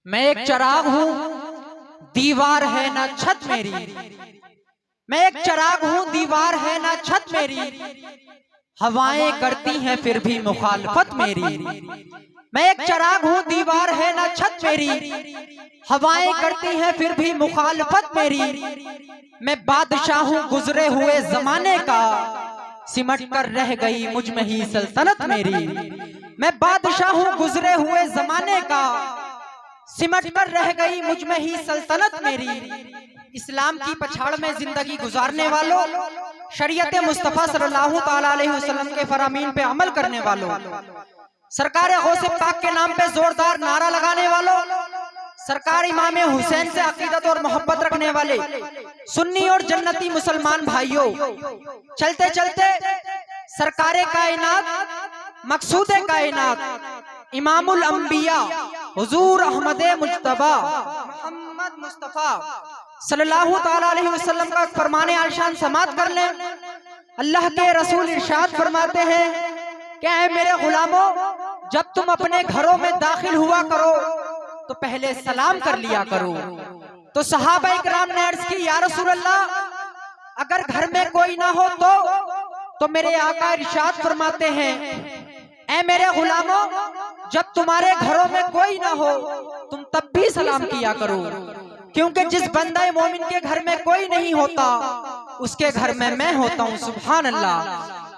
मैं एक चिराग हूँ, दीवार है ना छत मेरी। मैं एक चिराग हूँ, दीवार है ना छत मेरी। हवाएं करती हैं फिर भी मुखालफत मेरी। मैं एक चिराग हूँ, दीवार है ना छत मेरी। हवाएं करती हैं फिर भी मुखालफत मेरी। मैं बादशाह हूँ गुजरे हुए जमाने का, सिमट कर रह गई मुझ में ही सल्तनत मेरी। मैं बादशाह हूँ गुजरे हुए जमाने का, सिमट कर रह गई मुझ में ही सल्तनत मेरी। इस्लाम की पछाड़ में जिंदगी गुजारने वालों, शरीयत मुस्तफा सल्लल्लाहु ताला अलैहि वसल्लम के फरामीन पे अमल करने वालों, सरकार गौसे पाक के नाम पे जोरदार नारा लगाने वालों, सरकार इमाम हुसैन से अकीदत और मोहब्बत रखने वाले सुन्नी और जन्नती मुसलमान भाइयों, चलते चलते सरकारे कायनात, मकसूदे कायनात, इमामुल अंबिया हुजूर अहमद मुज्तबा मोहम्मद मुस्तफा सल्लल्लाहु ताला अलैहि वसल्लम का फरमाने आलिशान समात कर लें। अल्लाह के रसूल इरशाद फरमाते हैं, क्या है मेरे गुलामों, जब तुम अपने घरों में दाखिल हुआ करो तो पहले सलाम कर लिया करो। तो सहाबा इकराम ने अर्ज की, या रसूल अल्लाह, अगर घर में कोई ना हो तो मेरे आका इरशाद फरमाते हैं, ऐ मेरे गुलामों, जब तुम्हारे घरों में कोई ना हो तुम तब भी सलाम किया करो, क्योंकि जिस बंदे मोमिन के घर में कोई नहीं होता उसके घर में मैं होता हूँ। सुभान अल्लाह।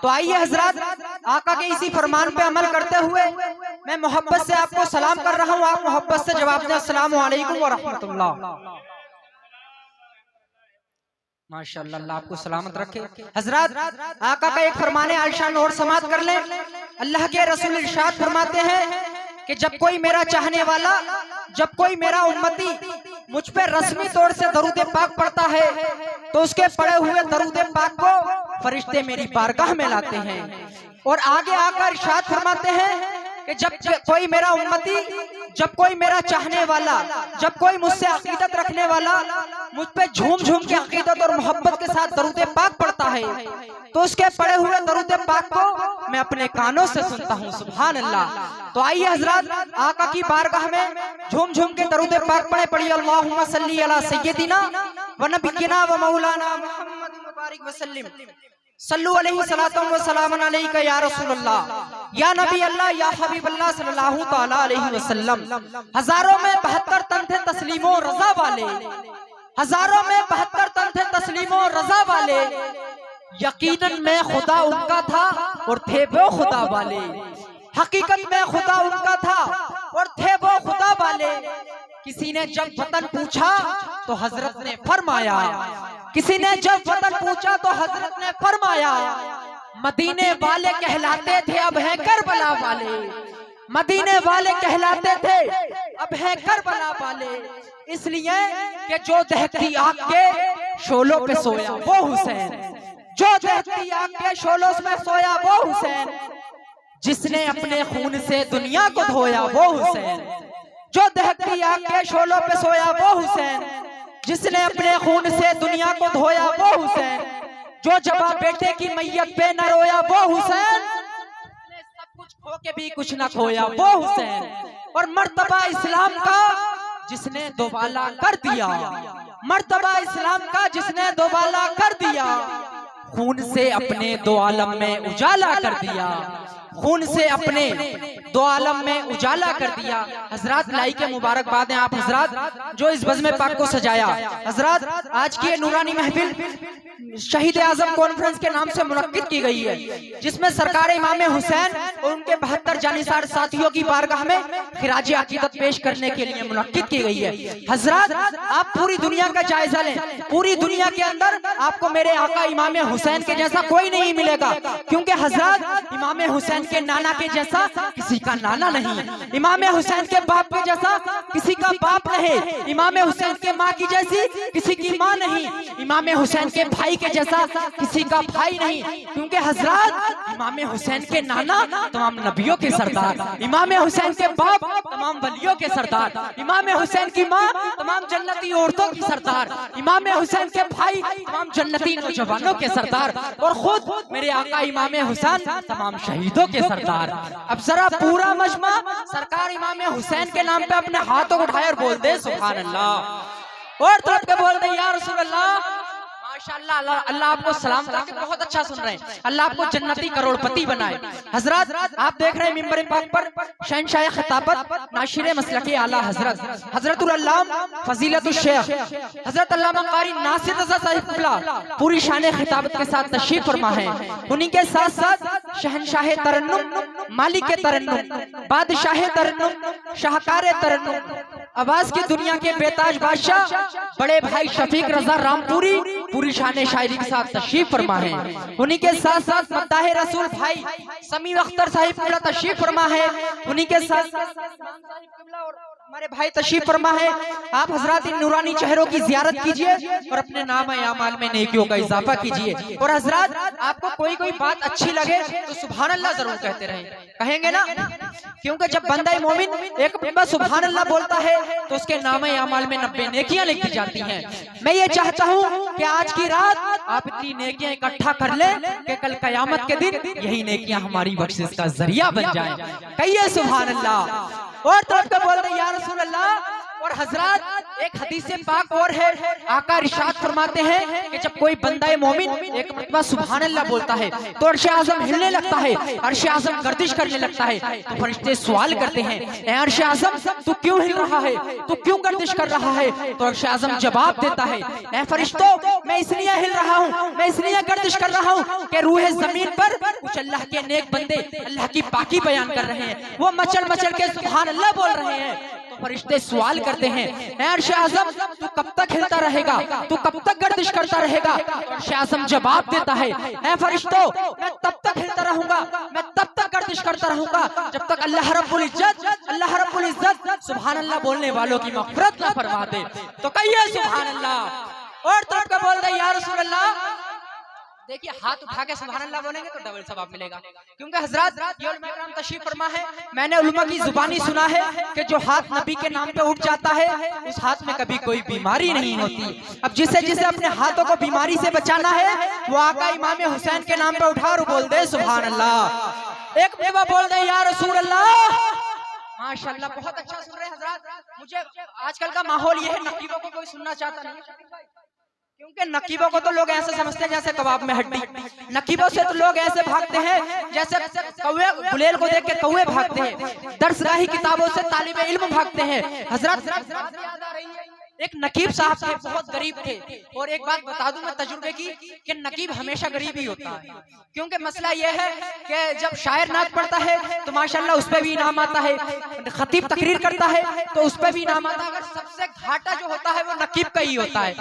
तो आइए हजरत, आका के इसी फरमान पे अमल करते हुए मैं मोहब्बत से आपको सलाम कर रहा हूँ। आप मोहब्बत से जवाब दें, अस्सलामु अलैकुम व रहमतुल्लाह। माशाअल्लाह, अल्लाह आपको सलामत रखे। हजरत, आका का एक फरमाने आलिशान और समात कर लें। अल्लाह के रसूल इरशाद फरमाते हैं कि जब कोई मेरा चाहने वाला, जब कोई मेरा उम्मती मुझ पे रस्मी तौर से दरूद पाक पढ़ता है तो उसके पढ़े हुए दरूद पाक को फरिश्ते मेरी बारगाह में लाते हैं। और आगे आकर इरशाद फरमाते हैं कि जब कोई मेरा उम्मती, जब कोई मेरा चाहने वाला, जब कोई मुझसे अकीदत रखने वाला मुझ पे झूम झूम के अकीदत और मोहब्बत के साथ दरूद पाक पढ़ता है तो उसके पढ़े हुए दरूद पाक को मैं अपने कानों से सुनता हूँ। सुभान अल्लाह। तो आइए हजरत, आका की बारगाह में झूम झूम के दरूद पाक पढ़े। पढ़िए अल्लाहुम्मा सल्ली अला सय्यदिना व नबिय्यिना व मौलाना मुहम्मद मुबारक वसल्लम सल्लु अलैहि सलातम व सलामन अलैका या रसूल अल्लाह या नबी अल्लाह या हबीब अल्लाह सल्लल्लाहु ताला अलैहि वसल्लम। हजारों में 72 तन थे तस्लीमो रजा वाले, हजारों में 72 तन थे तस्लीमो रजा वाले। यकीनन में खुदा उनका था और थे वो खुदा वाले। हकीकत में खुदा उनका था और थे वो खुदा वाले। किसी ने जब वतन पूछा तो हजरत ने फरमाया, किसी ने जब वतन पूछा तो हजरत ने फरमाया, मदीने वाले कहलाते थे अब है करबला वाले। मदीने वाले कहलाते थे अब है करबला वाले। इसलिए कि जो दहकती आग के शोलों पे सोया वो हुसैन, जो दहकती आग के शोलों में सोया वो हुसैन, जिसने अपने खून से दुनिया को धोया वो हुसैन। जो दहकती आग के शोलों पे सोया वो हुसैन, जिसने अपने खून से दुनिया को धोया वो हुसैन। जो जबा बेटे की मैयत पे न रोया वो हुसैन, सब कुछ खो के भी कुछ न खोया वो हुसैन। और मर्तबा इस्लाम का जिसने दोबाला कर दिया, मर्तबा इस्लाम का जिसने दोबाला कर दिया, खून से अपने दो आलम में उजाला कर दिया, खून से अपने दो आलम में उजाला कर दिया। हजरत लाई के मुबारकबाद हैं आप हजरत जो इस बज़्म पाक को सजाया। हजरत, आज की ये नूरानी महफिल शहीद आजम कॉन्फ्रेंस के नाम से मुनक्किद की गई है, जिसमें सरकार इमाम हुसैन और उनके 72 जानिसार साथियों की बारगाह में खिराज अकीदत पेश करने के लिए मुनक्किद की गई है। हजरत, आप पूरी दुनिया का जायजा लें, पूरी दुनिया के अंदर आपको मेरे आका इमाम हुसैन के जैसा कोई नहीं मिलेगा, क्योंकि हजरत इमाम हुसैन के नाना के जैसा किसी का नाना नहीं, इमाम हुसैन के बाप के जैसा किसी का बाप नहीं, इमाम हुसैन के माँ की जैसी किसी की माँ नहीं, इमाम हुसैन के भाई के जैसा किसी का भाई नहीं। क्योंकि हजरत इमाम हुसैन के नाना तमाम नबियों के सरदार, इमाम हुसैन के बाप तमाम वलियों के सरदार, इमाम हुसैन की माँ तमाम जन्नती औरतों की सरदार, इमाम हुसैन के भाई तमाम जन्नती नौजवानों के सरदार, और खुद मेरे आका इमाम हुसैन तमाम शहीदों के सरदार। अब जरा पूरा मजमा सरकार इमाम हुसैन के नाम पे अपने हाथों को उठाए और बोल दे सुभान अल्लाह, और तरफ के बोल दे या रसूल अल्लाह। माशाअल्लाह, अल्लाह आपको सलाम करके बहुत अच्छा सुन रहे हैं, अल्लाह आपको जन्नती करोड़पति बनाए। हजरत आप देख रहे हैं मिंबर पाक पर शहंशाह खिताबत नाशिर मसलक आला हजरत हजरतुल अल्लामा फजीलतुल शेख हजरत अल्लामा कारी नासिर रज़ा साहिब क़िबला पूरी शान खिताबत के साथ तशरीफ फरमा है। उन्हीं के साथ साथ शहंशाह तरन्नुम, मालिक तरन्नुम, बादशाह तरन्नुम, शाहकार तरन्नुम, आवाज की दुनिया के बेताज बादशाह बड़े भाई शफीक रजा रामपुरी पूरी शान शायरी के साथ तशरीफ फरमा है। उन्हीं के साथ साथ मद्दाह रसूल भाई समीर अख्तर साहिब क़िबला तशरीफ फरमा है। उन्हीं के साथ हमारे भाई तशरीफ फरमा है। आप हजरात इन नूरानी चेहरों की जियारत कीजिए और अपने नाम आमाल में नेकियों का इजाफा कीजिए। और हजरात आपको कोई कोई बात अच्छी लगे तो सुभान अल्लाह जरूर कहते रहें, कहेंगे ना, क्योंकि जब बंदा मोमिन एक बार सुभान अल्लाह बोलता है तो उसके नाम आमाल में 90 नेकियां लिखी जाती हैं। मैं ये चाहता हूँ कि आज की रात आप इतनी नेकियां इकट्ठा कर ले कि कल कयामत के दिन यही नेकियां हमारी बख्शिश का जरिया बन जाएं। कहिए सुभान अल्लाह, और तरफ का बोल रहे या रसूल अल्लाह। और हजरात एक हदीस पाक और है, आका इरशाद फरमाते हैं कि जब कोई बंदा मोमिन एक मरतबा सुभान अल्लाह बोलता है तो अर्श आज़म हिलने लगता है, अर्श आज़म गर्दिश करने लगता है। तो फरिश्ते सवाल करते हैं, ए अर्श आज़म तू क्यों हिल रहा है, तू क्यों गर्दिश कर रहा है? तो अर्श आज़म जवाब देता है, ए फरिश्तों मैं इसलिए हिल रहा हूँ, मैं इसलिए गर्दिश कर रहा हूँ कि रूह जमीन पर कुछ अल्लाह के नेक बंदे अल्लाह की पाकी बयान कर रहे हैं, वो मचल मचल के सुभान अल्लाह बोल रहे हैं। तो फरिश्ते सवाल करते हैं, ऐ अर्श आज़म तू कब तक हिलता रहेगा, तू कब तक गर्दिश करता रहेगा? अर्श आज़म जवाब देता है, ऐ फरिश्तों मैं तब तक हिलता रहूंगा, मैं तब तक गर्दिश करता रहूंगा जब तक अल्लाह रब्बुल इज्जत सुभान अल्लाह बोलने वालों की मग़फ़िरत ना फरमा दे। तो कहिए सुभान अल्लाह, और तब का बोल रहे या रसूल अल्लाह। देखिए हाथ उठा के सुभान अल्लाह बोलेंगे तो डबल सवाब मिलेगा, क्योंकि हजरत ये उलमा इकराम तशरीफ फरमा है। मैंने उलमा की जुबानी सुना है कि जो हाथ नबी के नाम पे उठ जाता है उस हाथ में कभी कोई बीमारी नहीं होती। अब जिसे जिसे अपने हाथों को बीमारी से बचाना है वो आका इमाम हुसैन के नाम पे उठा और बोल दे सुभान अल्लाह, एक बेवा बोल दे या रसूल अल्लाह। माशाअल्लाह बहुत अच्छा सुन रहे हैं हजरत। मुझे आजकल का माहौल ये है, नकीबों को कोई सुनना चाहता नहीं, क्योंकि नकीबों को तो लोग ऐसे समझते हैं जैसे कबाब में हड्डी। नकीबों से तो लोग ऐसे भागते हैं जैसे कौवे गुलेल को देख के कौवे भागते हैं, दर्सगाही किताबों से तालिबे इल्म भागते हैं। हजरत याद आ रही है एक नकीब साहब थे, बहुत गरीब थे। और एक बात बता दूं मैं तजुर्बे की कि नकीब हमेशा गरीब ही होता है, क्योंकि मसला यह है कि जब शायर नात पढ़ता है तो माशाल्लाह उस पर भी इनाम आता है, खतीब तकरीर करता है तो उस पर भी इनाम आता है। अगर सबसे घाटा जो होता है वो नकीब का ही होता है।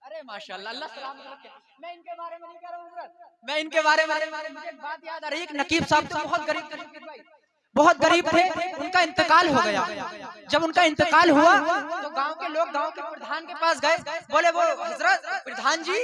अरे माशाल्लाह, अल्लाह सलाम रखे। मैं इनके बारे में नहीं कह रहा हूँ हजरत, मैं इनके बारे में मुझे एक बात याद आ रही है। एक नकीब साहब थे, बहुत गरीब थे, उनका इंतकाल हो गया। जब उनका इंतकाल हुआ तो गांव के लोग गांव के प्रधान के पास गए, बोले वो हजरत प्रधान जी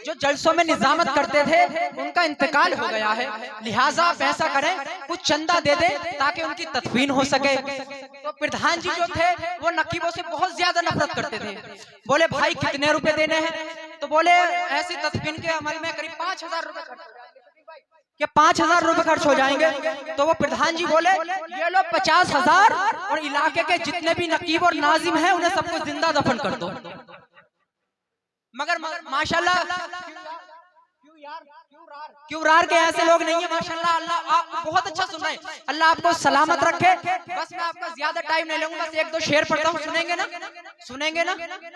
जो जलसों में निजामत करते थे उनका इंतकाल हो गया है, लिहाजा आप ऐसा करें कुछ चंदा दे दे ताकि उनकी तदफीन हो सके। तो प्रधान जी जो थे वो नकीबों से बहुत ज्यादा नफरत करते थे। बोले भाई कितने रुपए देने हैं? तो बोले ऐसी तदफीन के अमल में करीब 5000 रुपए खर्च हो जाएंगे कि 5000 रुपए खर्च हो जाएंगे। तो वो प्रधान जी बोले ये लो 50,000 और इलाके के जितने भी नकीब और नाजिम हैं उन्हें सबको जिंदा दफन कर दो। मगर माशाल्लाह क्यों रार के ऐसे लोग नहीं है माशाल्लाह। अल्लाह आप बहुत अच्छा सुन रहे हैं, अल्लाह आपको सलामत रखे। बस मैं आपका ज्यादा टाइम नहीं लूंगा, बस एक दो शेर पढ़ता हूँ, सुनेंगे ना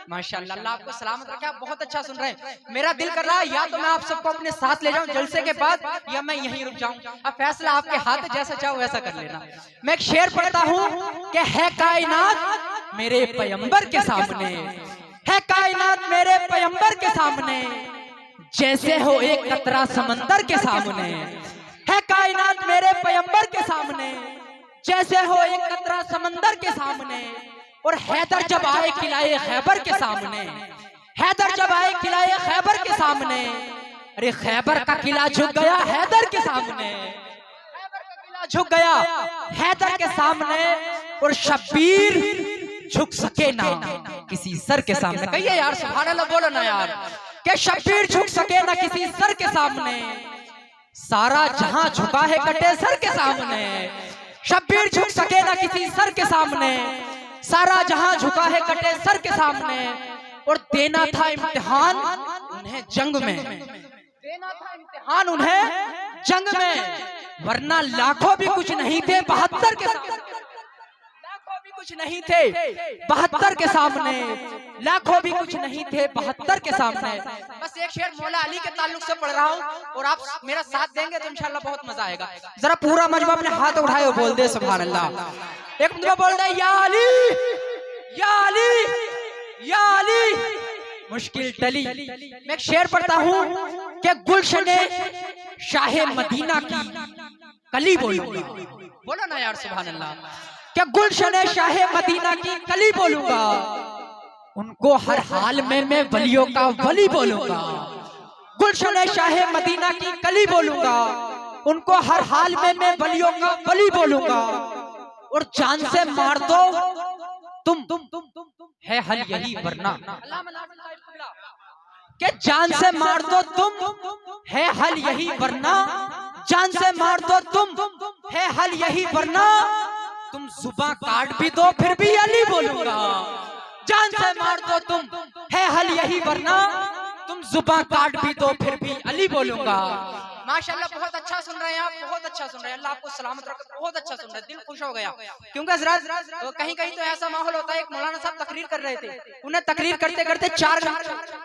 माशाल्लाह। अल्लाह आपको सलामत रखे, आप बहुत अच्छा सुन रहे हैं। मेरा दिल कर रहा है या तो मैं आप सबको अपने साथ ले जाऊं जलसे के बाद या मैं यहीं रुक जाऊं। अब फैसला आपके हाथ है, जैसा चाहो वैसा कर लेना। मैं एक शेर पढ़ता हूँ कि है कायनात मेरे पैगंबर के सामने, है कायनात मेरे पैगंबर के सामने, जैसे हो एक कतरा समंदर के सामने, है कायनात मेरे पैगंबर के सामने, जैसे हो एक कतरा समंदर के सामने। और हैदर जब आए किलाए खैबर के सामने, हैदर जब आए किलाए खैबर के सामने, अरे खैबर का किला झुक गया हैदर के सामने, खैबर का किला झुक गया हैदर के सामने, और शब्बीर झुक सके ना किसी सर के सामने। कहिए यार सुभान अल्लाह, बोलो ना यार, कि शब्बीर झुक सके ना किसी सर के सामने, सारा जहां झुका है कटे सर के सामने। शब्बीर झुक सके ना किसी सर के सामने, सारा जहां झुका है कटे सर के सामने। और देना था इम्तिहान उन्हें जंग में, देना था इम्तिहान उन्हें जंग में, वरना लाखों भी कुछ नहीं थे 72 के सामने, लाखों भी कुछ नहीं थे 72 के सामने, लाखों भी कुछ नहीं थे 72 के सामने। बस एक शेर मौला अली के ताल्लुक से पढ़ रहा हूँ, और आप मेरा साथ देंगे तो इंशाल्लाह बहुत मजा आएगा। जरा पूरा मजमा अपने हाथ उठाए और बोल दे सुभान अल्लाह। एक मजमा बोल रहा है, या अली या अली या अली मुश्किल टली। मैं एक शेर पढ़ता हूँ कि गुलशने शाहे मदीना की कली बोलूंगा, बोलो ना यार सुभान अल्लाह, क्या गुलशने शाहे मदीना की कली बोलूंगा, उनको हर हाल में मैं वलियों का वली बोलूंगा। गुलशने शाहे मदीना की कली बोलूंगा, उनको हर हाल में मैं वलियों का वली बोलूंगा। और जान से मार दो तुम है हल यही वरना, कि जान से मार दो तुम है हल यही वरना, जान से मार दो तुम है हल यही वरना, तुम जुबान काट भी दो फिर भी अली बोलूंगा। जान से मार दो तुम है हल यही वरना, तुम जुबान काट भी दो फिर भी अली बोलूंगा। माशाल्लाह बहुत अच्छा सुन रहे हैं आप, बहुत अच्छा सुन रहे हैं, अल्लाह आपको सलामत रखे, बहुत अच्छा सुन रहे हैं, दिल खुश हो गया। क्योंकि हज़रात कहीं कहीं तो ऐसा माहौल होता है, एक मौलाना साहब तकरीर कर रहे थे, उन्हें तकरीर करते करते 4 घंटे हो गए,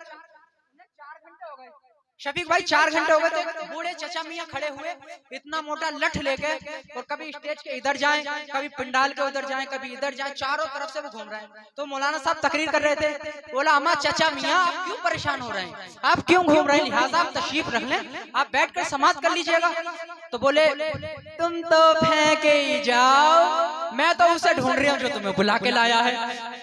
शफीक भाई 4 घंटे हो गए। तो बूढ़े चचा मियाँ खड़े हुए इतना मोटा लठ लेके, और कभी स्टेज के इधर जाएं, कभी पंडाल के उधर जाएं, कभी इधर जाएं, चारों तरफ से वो घूम रहे हैं। तो मौलाना साहब तकरीर कर रहे थे, बोला अम्मा चचा मियाँ आप क्यों परेशान हो रहे हैं, आप क्यों घूम रहे हैं, लिहाजा आप तशरीफ रख लें, आप बैठकर समाप्त कर लीजिएगा। तो बोले तुम तो फेंके ही जाओ, मैं तो उसे ढूंढ रही हूँ जो तुम्हें बुला के लाया है।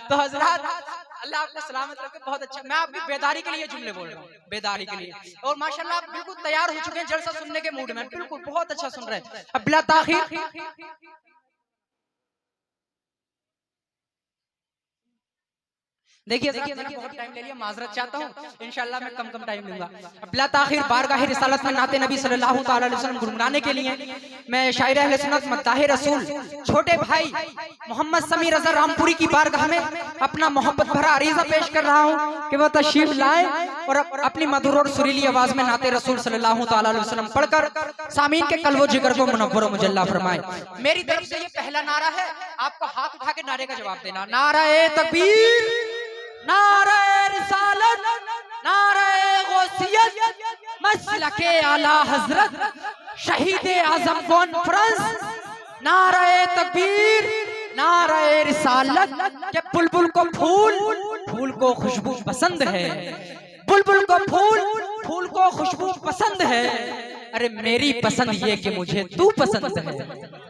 तो हजरत अल्लाह आपको सलामत रखे, बहुत अच्छा। मैं आपकी बेदारी के लिए जुमले बोल रहा हूँ, बेदारी के लिए। और माशाल्लाह आप बिल्कुल तैयार हो चुके हैं जलसा सुनने के मूड में, बिल्कुल बहुत अच्छा सुन रहे हैं। अब बिला ताखीर देखिए बहुत टाइम ले लिया, माजरत चाहता हूँ, इंशाल्लाह मैं कम टाइम लूंगा। बिला ताखिर बारगाह रिसालत में नाते नबी सल्लल्लाहु तआला अलैहि वसल्लम गुनगुनाने के लिए मैं शायर अहले सुन्नत मद्दाह रसूल छोटे भाई मोहम्मद समीर रज़ा रामपुरी की बारगाह में अपना मोहब्बत भरा अरीज़ा पेश कर रहा हूँ कि वह तशरीफ लाए और अपनी मधुर और सुरीली आवाज में नाते रसूल सल्लल्लाहु तआला अलैहि वसल्लम पढ़कर सामीन के कल्बो जिगर को मुनव्वर मुजल्ला फरमाए। मेरी तरफ से ये पहला नारा है, आपको हाथ उठा के नारे का जवाब देना। नारे तकबीर, नारे रिसालत, नारे गौसियत, मसलके आला हजरत, शहीदे आजम कॉन्फ्रेंस। नारे तकबीर, नारे रिसालत, के बुलबुल को फूल, फूल को खुशबू पसंद है, बुलबुल को फूल, फूल को खुशबू पसंद है, अरे मेरी पसंद ये कि मुझे तू पसंद है।